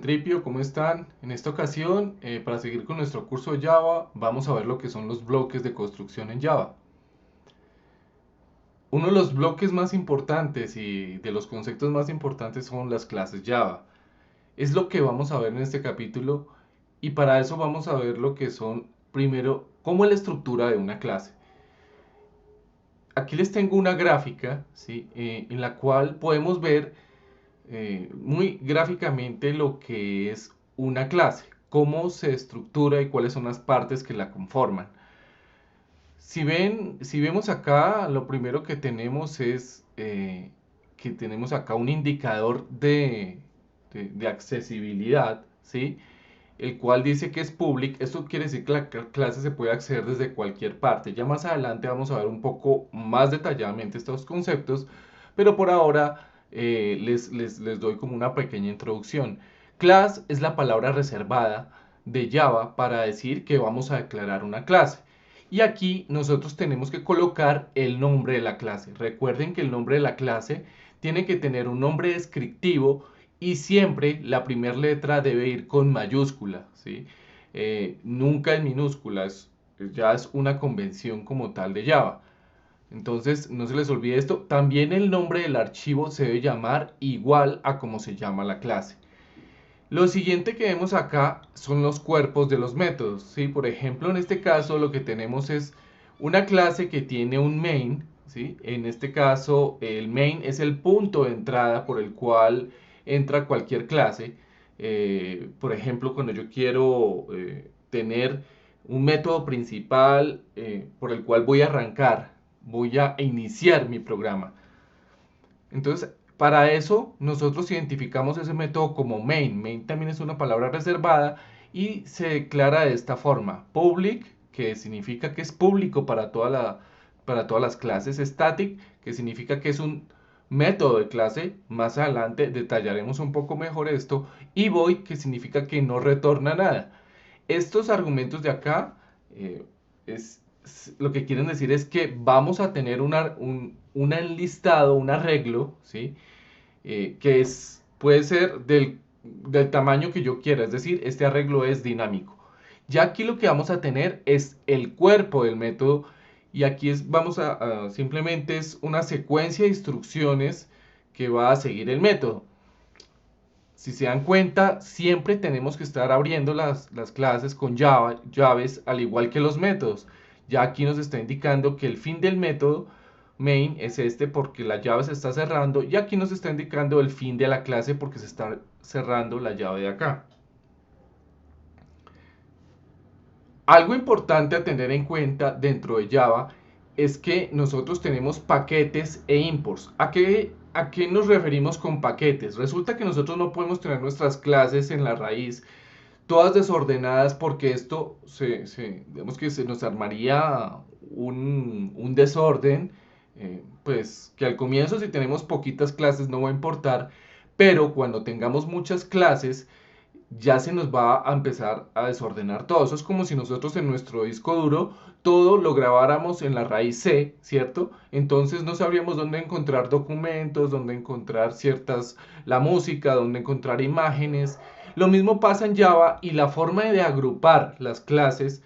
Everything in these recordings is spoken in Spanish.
Tripio, ¿cómo están? En esta ocasión, para seguir con nuestro curso de Java, vamos a ver lo que son los bloques de construcción en Java. Uno de los bloques más importantes y de los conceptos más importantes son las clases Java. Es lo que vamos a ver en este capítulo y para eso vamos a ver lo que son, primero, cómo es la estructura de una clase. Aquí les tengo una gráfica, ¿sí? En la cual podemos ver muy gráficamente lo que es una clase, cómo se estructura y cuáles son las partes que la conforman. Si vemos acá, lo primero que tenemos es que tenemos acá un indicador de accesibilidad, ¿sí? El cual dice que es public. Esto quiere decir que la clase se puede acceder desde cualquier parte. Ya más adelante vamos a ver un poco más detalladamente estos conceptos, pero por ahora les doy como una pequeña introducción. Class es la palabra reservada de Java para decir que vamos a declarar una clase. Y aquí nosotros tenemos que colocar el nombre de la clase. Recuerden que el nombre de la clase tiene que tener un nombre descriptivo y siempre la primera letra debe ir con mayúscula, ¿sí? Nunca en minúscula, ya es una convención como tal de Java. Entonces, no se les olvide esto. También el nombre del archivo se debe llamar igual a como se llama la clase. Lo siguiente que vemos acá son los cuerpos de los métodos, ¿sí? Por ejemplo, en este caso lo que tenemos es una clase que tiene un main, ¿sí? En este caso el main es el punto de entrada por el cual entra cualquier clase. Por ejemplo, cuando yo quiero tener un método principal por el cual voy a arrancar, voy a iniciar mi programa. Entonces, para eso nosotros identificamos ese método como main. Main también es una palabra reservada y se declara de esta forma. Public, que significa que es público para todas las clases. Static, que significa que es un método de clase. Más adelante detallaremos un poco mejor esto. Y void, que significa que no retorna nada. Estos argumentos de acá lo que quieren decir es que vamos a tener un enlistado, un arreglo, ¿sí? Que puede ser del tamaño que yo quiera, es decir, este arreglo es dinámico. Ya aquí lo que vamos a tener es el cuerpo del método y aquí simplemente es una secuencia de instrucciones que va a seguir el método. Si se dan cuenta, siempre tenemos que estar abriendo las clases con llaves, al igual que los métodos. Ya aquí nos está indicando que el fin del método main es este porque la llave se está cerrando y aquí nos está indicando el fin de la clase porque se está cerrando la llave de acá. Algo importante a tener en cuenta dentro de Java es que nosotros tenemos paquetes e imports. ¿A qué nos referimos con paquetes? Resulta que nosotros no podemos tener nuestras clases en la raíz todas desordenadas porque digamos que se nos armaría un desorden, pues que al comienzo si tenemos poquitas clases no va a importar, pero cuando tengamos muchas clases ya se nos va a empezar a desordenar todo. Eso es como si nosotros en nuestro disco duro todo lo grabáramos en la raíz C, ¿cierto? Entonces no sabríamos dónde encontrar documentos, dónde encontrar la música, dónde encontrar imágenes. Lo mismo pasa en Java y la forma de agrupar las clases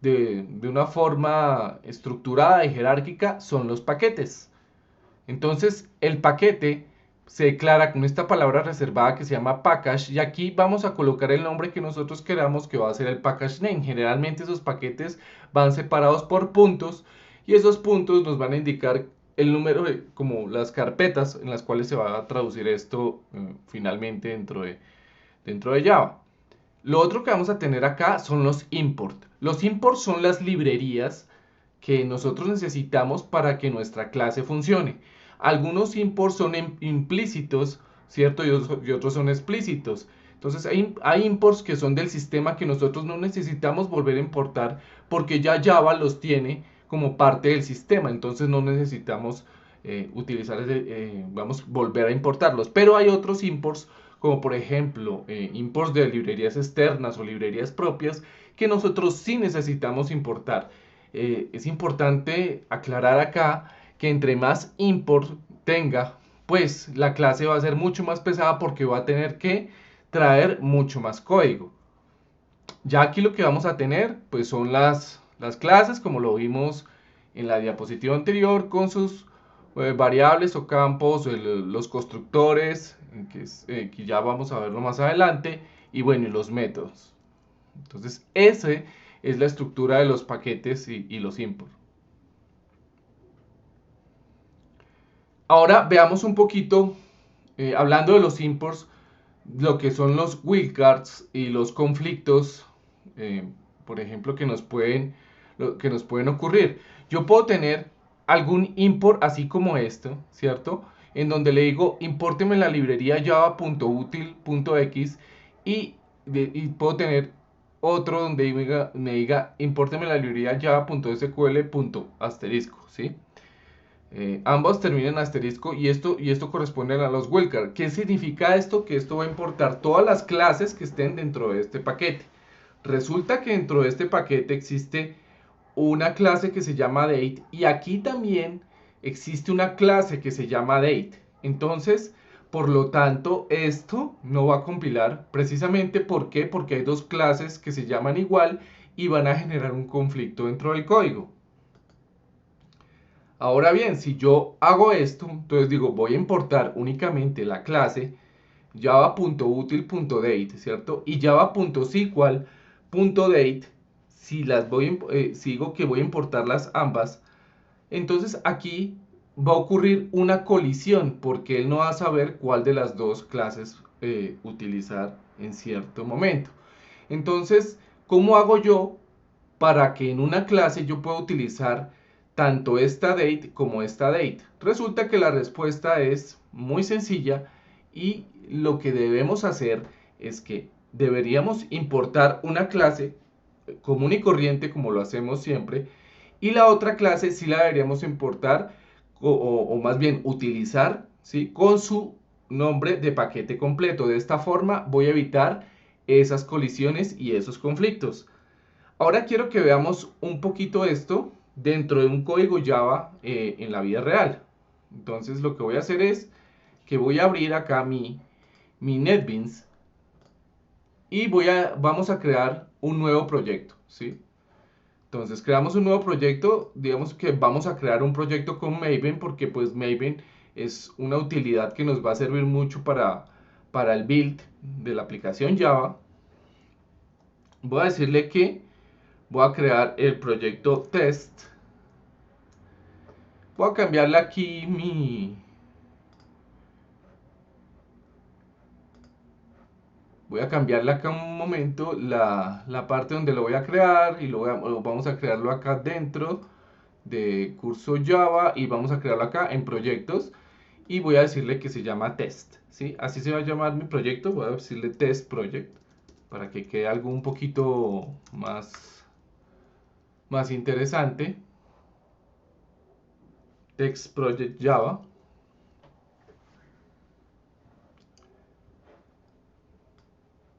de una forma estructurada y jerárquica son los paquetes. Entonces, el paquete se declara con esta palabra reservada que se llama package y aquí vamos a colocar el nombre que nosotros queramos que va a ser el package name. Generalmente esos paquetes van separados por puntos y esos puntos nos van a indicar el número como las carpetas en las cuales se va a traducir esto finalmente dentro de Java. Lo otro que vamos a tener acá son los import. Los imports son las librerías que nosotros necesitamos para que nuestra clase funcione. Algunos imports son implícitos, ¿cierto? Y otros son explícitos. Entonces hay imports que son del sistema que nosotros no necesitamos volver a importar porque ya Java los tiene como parte del sistema. Entonces no necesitamos volver a importarlos. Pero hay otros imports como por ejemplo imports de librerías externas o librerías propias que nosotros sí necesitamos importar. Es importante aclarar acá que entre más import tenga, pues la clase va a ser mucho más pesada porque va a tener que traer mucho más código. Ya aquí lo que vamos a tener pues son las clases, como lo vimos en la diapositiva anterior, con sus variables o campos, los constructores, que ya vamos a verlo más adelante, y bueno, y los métodos. Entonces, esa es la estructura de los paquetes y los import. Ahora veamos un poquito, hablando de los imports, lo que son los wildcards y los conflictos, eh, por ejemplo, que nos pueden ocurrir. Yo puedo tener algún import así como esto, ¿cierto? En donde le digo, impórteme la librería java.util.x y puedo tener otro donde me diga, impórteme la librería java.sql.asterisco, ¿sí? Ambos terminan en asterisco y esto corresponde a los wildcards. ¿Qué significa esto? Que esto va a importar todas las clases que estén dentro de este paquete. Resulta que dentro de este paquete existe una clase que se llama date y aquí también existe una clase que se llama date. Entonces, por lo tanto, esto no va a compilar precisamente ¿por qué? Porque hay dos clases que se llaman igual y van a generar un conflicto dentro del código. Ahora bien, si yo hago esto, entonces digo, voy a importar únicamente la clase java.util.date, ¿cierto? Y java.sql.date, si digo que voy a importarlas ambas, entonces aquí va a ocurrir una colisión porque él no va a saber cuál de las dos clases utilizar en cierto momento. Entonces, ¿cómo hago yo para que en una clase yo pueda utilizar tanto esta date como esta date? Resulta que la respuesta es muy sencilla y lo que debemos hacer es que deberíamos importar una clase común y corriente como lo hacemos siempre y la otra clase sí la deberíamos importar o más bien utilizar, ¿sí? Con su nombre de paquete completo. De esta forma voy a evitar esas colisiones y esos conflictos. Ahora quiero que veamos un poquito esto dentro de un código Java en la vida real. Entonces lo que voy a hacer es que voy a abrir acá mi NetBeans y vamos a crear un nuevo proyecto, ¿sí? Entonces creamos un nuevo proyecto, digamos que vamos a crear un proyecto con Maven porque pues Maven es una utilidad que nos va a servir mucho para el build de la aplicación Java. Voy a decirle que voy a crear el proyecto test. Voy a cambiarle aquí voy a cambiarle acá un momento la parte donde lo voy a crear y vamos a crearlo acá dentro de curso Java y vamos a crearlo acá en proyectos y voy a decirle que se llama test, ¿sí? Así se va a llamar mi proyecto, voy a decirle test project para que quede algo un poquito más interesante. Text project Java.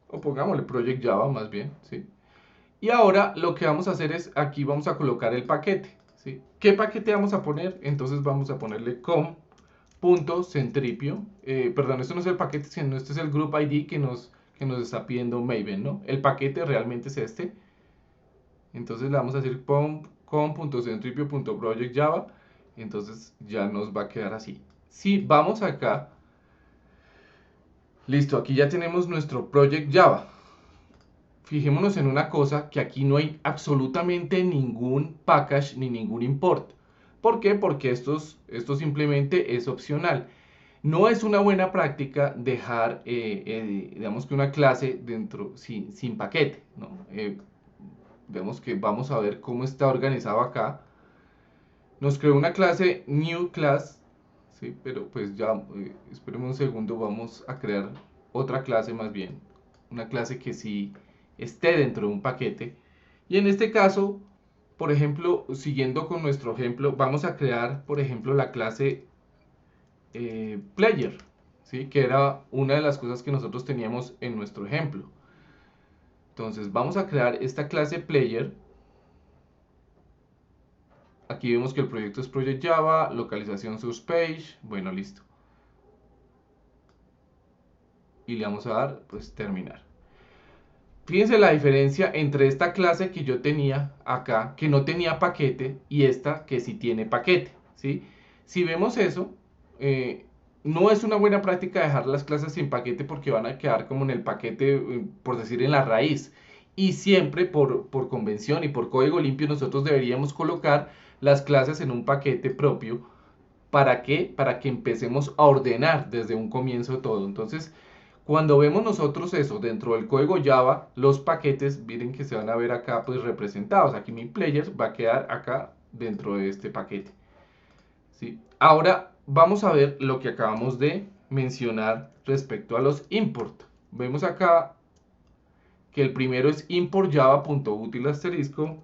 O pongámosle project Java más bien, ¿sí? Y ahora lo que vamos a hacer es, aquí vamos a colocar el paquete, ¿sí? ¿Qué paquete vamos a poner? Entonces vamos a ponerle com.centripio, perdón, esto no es el paquete, sino este es el group ID que nos está pidiendo Maven, ¿no? El paquete realmente es este. Entonces le vamos a decir com.centripio.project.java, entonces ya nos va a quedar así. Si vamos acá, listo, aquí ya tenemos nuestro project Java. Fijémonos en una cosa, que aquí no hay absolutamente ningún package ni ningún import. ¿Por qué? Porque esto simplemente es opcional. No es una buena práctica dejar, digamos que una clase dentro sin paquete, ¿no? Vemos que vamos a ver cómo está organizado acá. Nos creó una clase new class, ¿sí? Pero pues ya, esperemos un segundo, vamos a crear otra clase más bien. Una clase que sí esté dentro de un paquete. Y en este caso, por ejemplo, siguiendo con nuestro ejemplo, vamos a crear, por ejemplo, la clase player, ¿sí? Que era una de las cosas que nosotros teníamos en nuestro ejemplo. Entonces vamos a crear esta clase player. Aquí vemos que el proyecto es Project Java, localización source page. Bueno, listo. y le vamos a dar pues terminar. Fíjense la diferencia entre esta clase que yo tenía acá, que no tenía paquete, y esta que sí tiene paquete, ¿sí? Si vemos eso, no es una buena práctica dejar las clases sin paquete porque van a quedar como en el paquete, por decir, en la raíz. Y siempre por convención y por código limpio nosotros deberíamos colocar las clases en un paquete propio. ¿Para qué? Para que empecemos a ordenar desde un comienzo todo. Entonces, cuando vemos nosotros eso dentro del código Java, los paquetes, miren que se van a ver acá pues representados. Aquí mi players va a quedar acá dentro de este paquete, ¿sí? Ahora vamos a ver lo que acabamos de mencionar respecto a los import. Vemos acá que el primero es import java.util asterisco.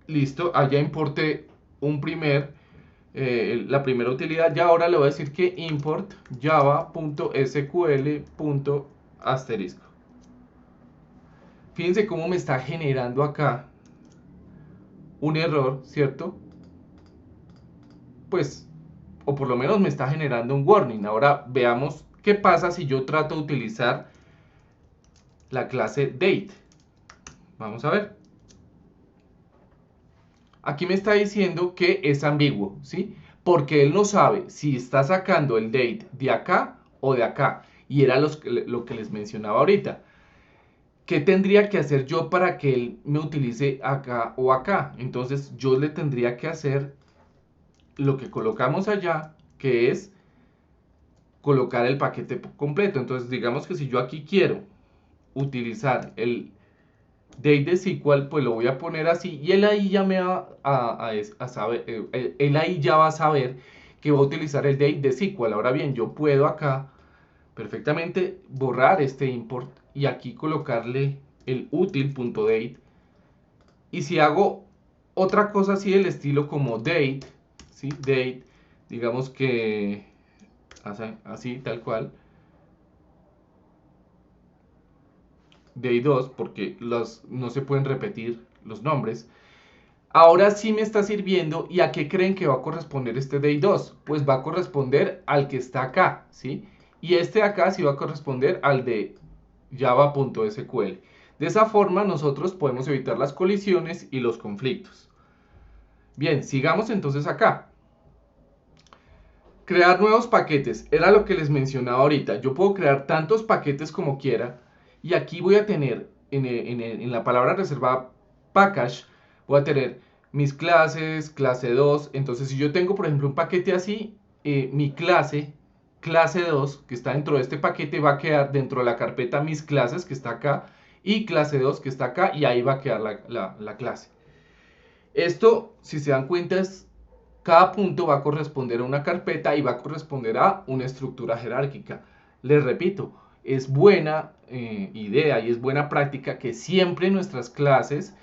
Listo, allá importé la primera utilidad. Y ahora le voy a decir que import java.sql.asterisco. Fíjense cómo me está generando acá un error, ¿cierto? Pues, o por lo menos me está generando un warning. Ahora veamos qué pasa si yo trato de utilizar la clase date. Vamos a ver. Aquí me está diciendo que es ambiguo, ¿sí? Porque él no sabe si está sacando el date de acá o de acá. Y era lo que les mencionaba ahorita. ¿Qué tendría que hacer yo para que él me utilice acá o acá? Entonces yo le tendría que hacer lo que colocamos allá, que es colocar el paquete completo. Entonces digamos que si yo aquí quiero utilizar el date de SQL, pues lo voy a poner así y él ahí ya me va a saber, él ahí ya va a saber que va a utilizar el date de SQL. Ahora bien, yo puedo acá perfectamente borrar este import y aquí colocarle el util.date. Y si hago otra cosa así del estilo como date, ¿sí? Date, digamos que así tal cual, day 2 porque no se pueden repetir los nombres. Ahora sí me está sirviendo. ¿Y a qué creen que va a corresponder este day 2? Pues va a corresponder al que está acá, ¿sí? Y este de acá sí va a corresponder al de java.sql. De esa forma nosotros podemos evitar las colisiones y los conflictos. Bien, sigamos entonces acá. Crear nuevos paquetes, era lo que les mencionaba ahorita. Yo puedo crear tantos paquetes como quiera y aquí voy a tener en la palabra reservada package, voy a tener mis clases, clase 2. Entonces si yo tengo por ejemplo un paquete así, mi clase 2 que está dentro de este paquete va a quedar dentro de la carpeta mis clases que está acá y clase 2 que está acá y ahí va a quedar la clase. Esto, si se dan cuenta, cada punto va a corresponder a una carpeta y va a corresponder a una estructura jerárquica. Les repito, es buena idea y es buena práctica que siempre nuestras clases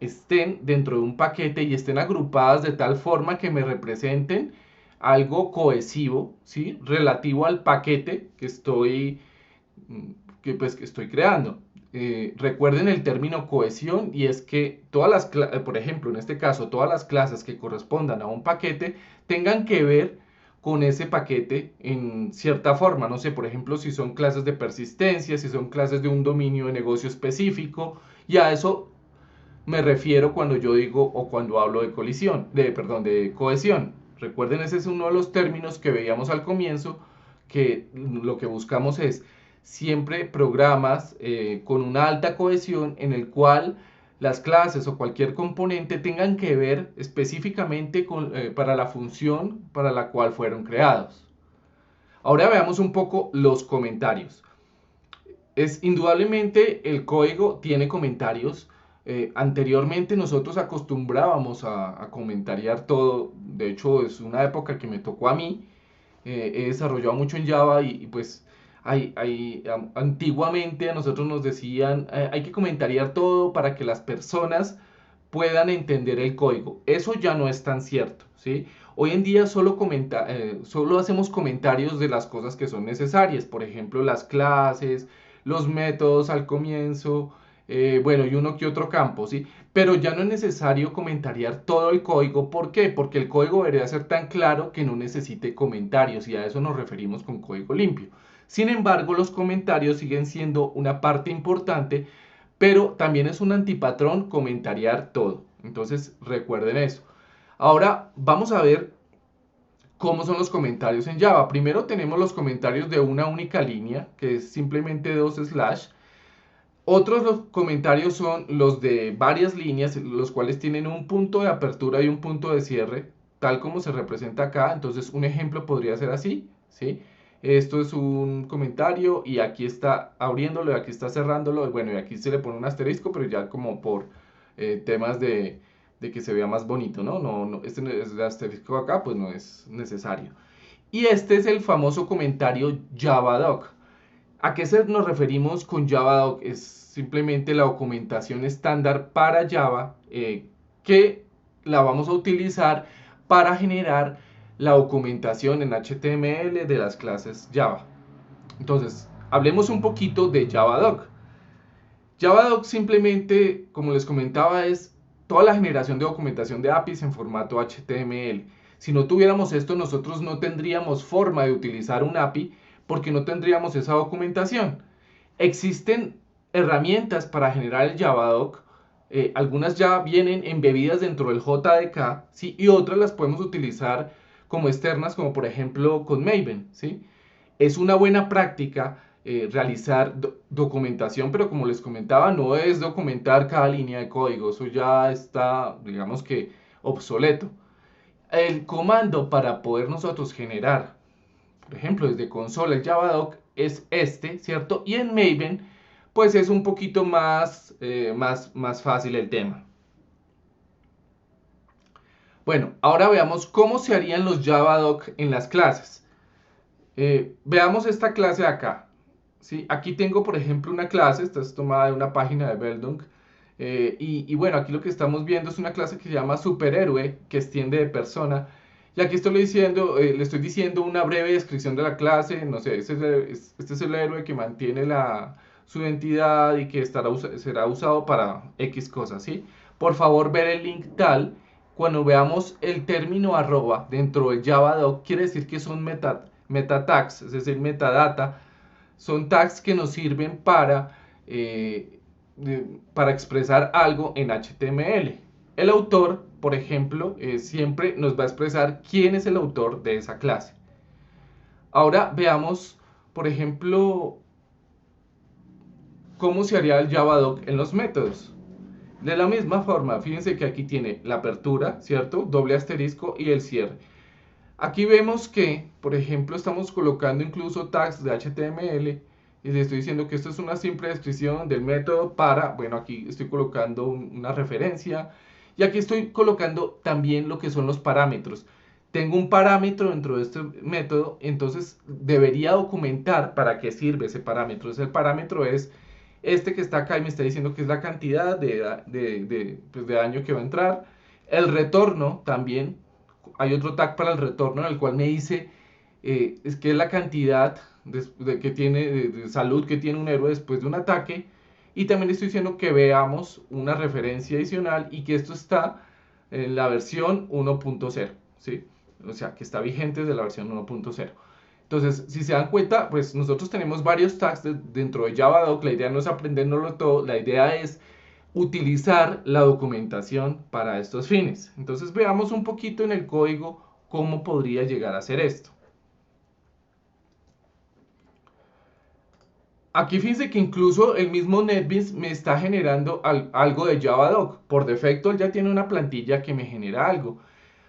estén dentro de un paquete y estén agrupadas de tal forma que me representen algo cohesivo, ¿sí? Relativo al paquete que estoy creando. Recuerden el término cohesión y es que todas las por ejemplo, en este caso, todas las clases que correspondan a un paquete tengan que ver con ese paquete en cierta forma. No sé, por ejemplo, si son clases de persistencia, si son clases de un dominio de negocio específico, y a eso me refiero cuando yo digo o cuando hablo de colisión, de cohesión. Recuerden, ese es uno de los términos que veíamos al comienzo, que lo que buscamos es siempre programas con una alta cohesión en el cual las clases o cualquier componente tengan que ver específicamente para la función para la cual fueron creados. Ahora veamos un poco los comentarios. Indudablemente el código tiene comentarios. Anteriormente nosotros acostumbrábamos a comentariar todo. De hecho, es una época que me tocó a mí. He desarrollado mucho en Java y pues antiguamente a nosotros nos decían hay que comentariar todo para que las personas puedan entender el código. Eso ya no es tan cierto, ¿sí? Hoy en día solo hacemos comentarios de las cosas que son necesarias, por ejemplo, las clases, los métodos al comienzo, bueno, y uno que otro campo, ¿sí? Pero ya no es necesario comentariar todo el código. ¿Por qué? Porque el código debería ser tan claro que no necesite comentarios y a eso nos referimos con código limpio. Sin embargo, los comentarios siguen siendo una parte importante, pero también es un antipatrón comentariar todo. Entonces, recuerden eso. Ahora vamos a ver cómo son los comentarios en Java. Primero tenemos los comentarios de una única línea, que es simplemente dos slash. Otros los comentarios son los de varias líneas, los cuales tienen un punto de apertura y un punto de cierre, tal como se representa acá. Entonces, un ejemplo podría ser así, ¿sí? Esto es un comentario y aquí está abriéndolo y aquí está cerrándolo. Y bueno, y aquí se le pone un asterisco, pero ya como por temas de que se vea más bonito, ¿no? Este el asterisco acá, pues no es necesario. Y este es el famoso comentario Javadoc. ¿A qué nos referimos con Javadoc? Es simplemente la documentación estándar para Java que la vamos a utilizar para generar la documentación en HTML de las clases Java. Entonces, hablemos un poquito de Javadoc. Javadoc simplemente, como les comentaba, es toda la generación de documentación de APIs en formato HTML. Si no tuviéramos esto, nosotros no tendríamos forma de utilizar un API porque no tendríamos esa documentación. Existen herramientas para generar el Javadoc. Algunas ya vienen embebidas dentro del JDK, ¿sí? Y otras las podemos utilizar como externas, como por ejemplo con Maven, ¿sí? Es una buena práctica realizar documentación, pero como les comentaba, no es documentar cada línea de código, eso ya está, digamos que, obsoleto. El comando para poder nosotros generar, por ejemplo, desde consola el Javadoc es este, ¿cierto? Y en Maven, pues es un poquito más fácil el tema. Bueno, ahora veamos cómo se harían los Javadoc en las clases. Veamos esta clase de acá. ¿Sí? Aquí tengo, por ejemplo, una clase, esta es tomada de una página de Beldung. Y bueno, aquí lo que estamos viendo es una clase que se llama superhéroe, que extiende de persona. Y aquí estoy diciendo, le estoy diciendo una breve descripción de la clase. No sé, este es el héroe que mantiene su identidad y que será usado para X cosas, ¿sí? Por favor, ver el link tal. Cuando veamos el término arroba dentro del Javadoc, quiere decir que son meta tags, es decir, metadata. Son tags que nos sirven para expresar algo en HTML. El autor, por ejemplo, siempre nos va a expresar quién es el autor de esa clase. Ahora veamos, por ejemplo, cómo se haría el Javadoc en los métodos. De la misma forma, fíjense que aquí tiene la apertura, ¿cierto? Doble asterisco y el cierre. Aquí vemos que, por ejemplo, estamos colocando incluso tags de HTML y le estoy diciendo que esto es una simple descripción del método para, bueno, aquí estoy colocando una referencia y aquí estoy colocando también lo que son los parámetros. Tengo un parámetro dentro de este método, entonces debería documentar para qué sirve ese parámetro. Ese parámetro es este que está acá y me está diciendo que es la cantidad pues de daño que va a entrar. El retorno también, hay otro tag para el retorno en el cual me dice es que es la cantidad que tiene de salud que tiene un héroe después de un ataque. Y también estoy diciendo que veamos una referencia adicional y que esto está en la versión 1.0, ¿sí? O sea, que está vigente desde la versión 1.0. Entonces, si se dan cuenta, pues nosotros tenemos varios tags dentro de Javadoc. La idea no es aprendérnoslo todo, la idea es utilizar la documentación para estos fines. Entonces, veamos un poquito en el código cómo podría llegar a ser esto. Aquí fíjense que incluso el mismo NetBeans me está generando algo de Javadoc. Por defecto, él ya tiene una plantilla que me genera algo.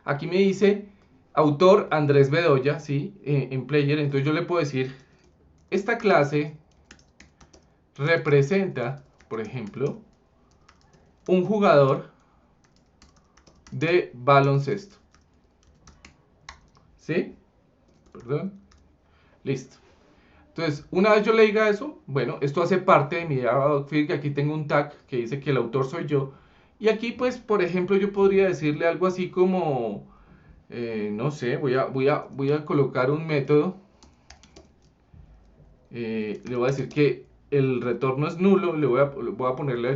Aquí me dice autor Andrés Bedoya, ¿sí? En player. Entonces yo le puedo decir, esta clase representa, por ejemplo, un jugador de baloncesto. ¿Sí? Perdón. Listo. Entonces, una vez yo le diga eso, bueno, esto hace parte de mi Javadoc Field, que aquí tengo un tag que dice que el autor soy yo. Y aquí, pues, por ejemplo, yo podría decirle algo así como, no sé, voy a colocar un método. Le voy a decir que el retorno es nulo, voy a ponerle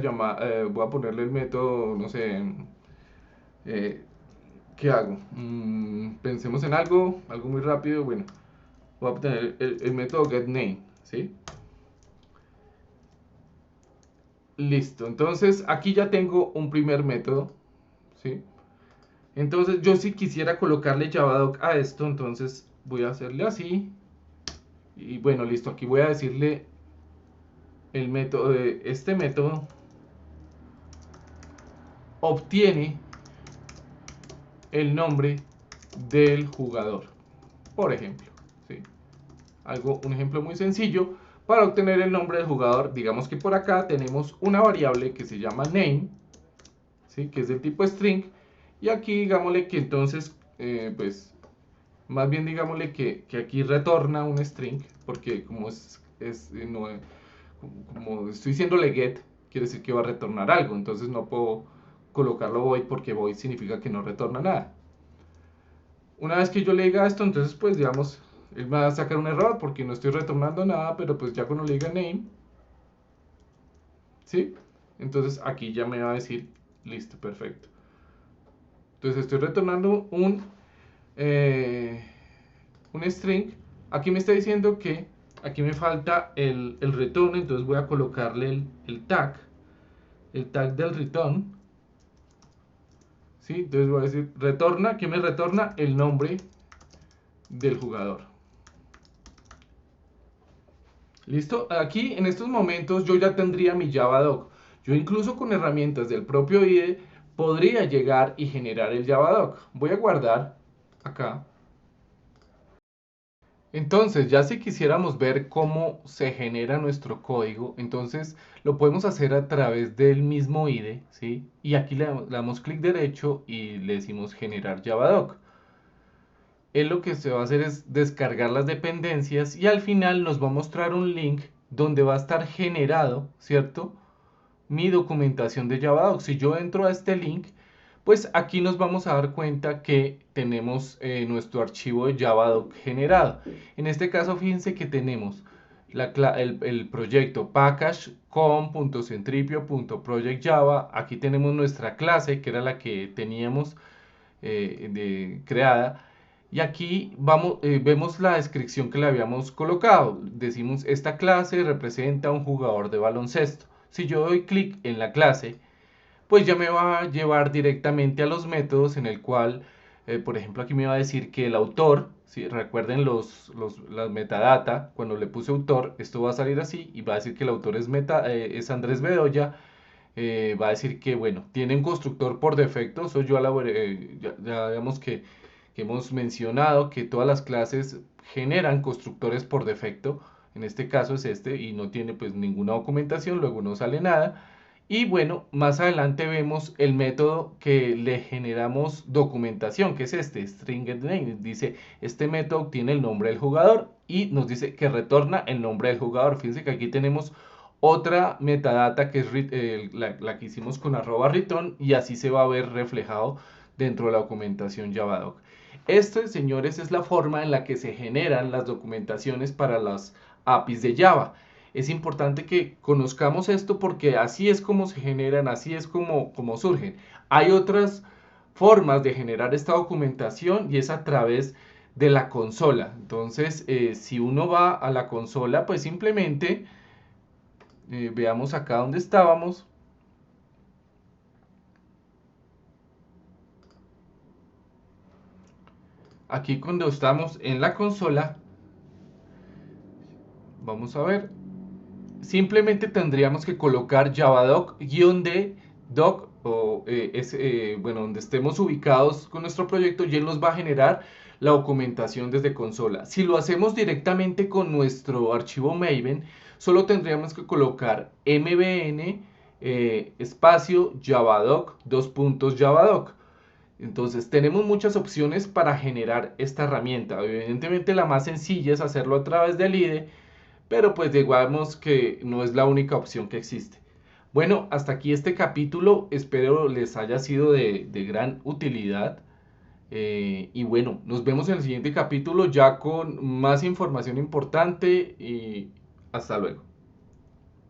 voy a ponerle el método, no sé, eh, ¿qué hago? Pensemos en algo muy rápido. Bueno, voy a obtener el método getName, ¿sí? Listo, entonces aquí ya tengo un primer método, ¿sí? Entonces yo si quisiera colocarle javadoc a esto, entonces voy a hacerle así. Y bueno, listo, aquí voy a decirle el método de este método obtiene el nombre del jugador, por ejemplo, ¿sí? Un ejemplo muy sencillo para obtener el nombre del jugador. Digamos que por acá tenemos una variable que se llama name, ¿sí? Que es del tipo string, y aquí digámosle que entonces, pues, más bien digámosle que aquí retorna un string, porque como no, como estoy diciéndole get, quiere decir que va a retornar algo, entonces no puedo colocarlo void porque void significa que no retorna nada. Una vez que yo le diga esto, entonces pues digamos, él me va a sacar un error porque no estoy retornando nada, pero pues ya cuando le diga name, ¿sí? Entonces aquí ya me va a decir, listo, perfecto. Entonces estoy retornando eh, un string. Aquí me está diciendo que aquí me falta el return, entonces voy a colocarle el tag del return, ¿sí? Entonces voy a decir, retorna, que me retorna el nombre del jugador. ¿Listo? Aquí en estos momentos yo ya tendría mi Javadoc. Yo incluso con herramientas del propio IDE podría llegar y generar el Javadoc. Voy a guardar acá. Entonces, ya si quisiéramos ver cómo se genera nuestro código, entonces lo podemos hacer a través del mismo IDE, ¿sí? Y aquí le damos clic derecho y le decimos generar Javadoc. Él lo que se va a hacer es descargar las dependencias y al final nos va a mostrar un link donde va a estar generado, ¿cierto? Mi documentación de Javadoc. Si yo entro a este link, pues aquí nos vamos a dar cuenta que tenemos nuestro archivo de Javadoc generado. En este caso, fíjense que tenemos el proyecto package.com.centripio.project.java. Aquí tenemos nuestra clase, que era la que teníamos creada. Y aquí vemos la descripción que le habíamos colocado. Decimos, esta clase representa a un jugador de baloncesto. Si yo doy clic en la clase, pues ya me va a llevar directamente a los métodos en el cual, por ejemplo, aquí me va a decir que el autor, si recuerden las metadata, cuando le puse autor, esto va a salir así y va a decir que el autor es Andrés Bedoya. Va a decir que, bueno, tiene un constructor por defecto. Eso yo ya digamos que hemos mencionado que todas las clases generan constructores por defecto. En este caso es este y no tiene pues ninguna documentación, luego no sale nada. Y bueno, más adelante vemos el método que le generamos documentación, que es este, string_name. Dice, este método obtiene el nombre del jugador y nos dice que retorna el nombre del jugador. Fíjense que aquí tenemos otra metadata que es la que hicimos con @return y así se va a ver reflejado dentro de la documentación Javadoc. Esto, señores, es la forma en la que se generan las documentaciones para las APIs de Java. Es importante que conozcamos esto porque así es como se generan, así es como surgen. Hay otras formas de generar esta documentación y es a través de la consola. Entonces, si uno va a la consola, pues simplemente veamos acá donde estábamos. Aquí cuando estamos en la consola, vamos a ver, simplemente tendríamos que colocar javadoc-d doc o bueno, donde estemos ubicados con nuestro proyecto y él nos va a generar la documentación desde consola. Si lo hacemos directamente con nuestro archivo Maven, solo tendríamos que colocar mbn espacio javadoc javadoc. Entonces tenemos muchas opciones para generar esta herramienta. Evidentemente la más sencilla es hacerlo a través del IDE, pero pues digamos que no es la única opción que existe. Bueno, hasta aquí este capítulo, espero les haya sido de gran utilidad. Y bueno, nos vemos en el siguiente capítulo ya con más información importante y hasta luego.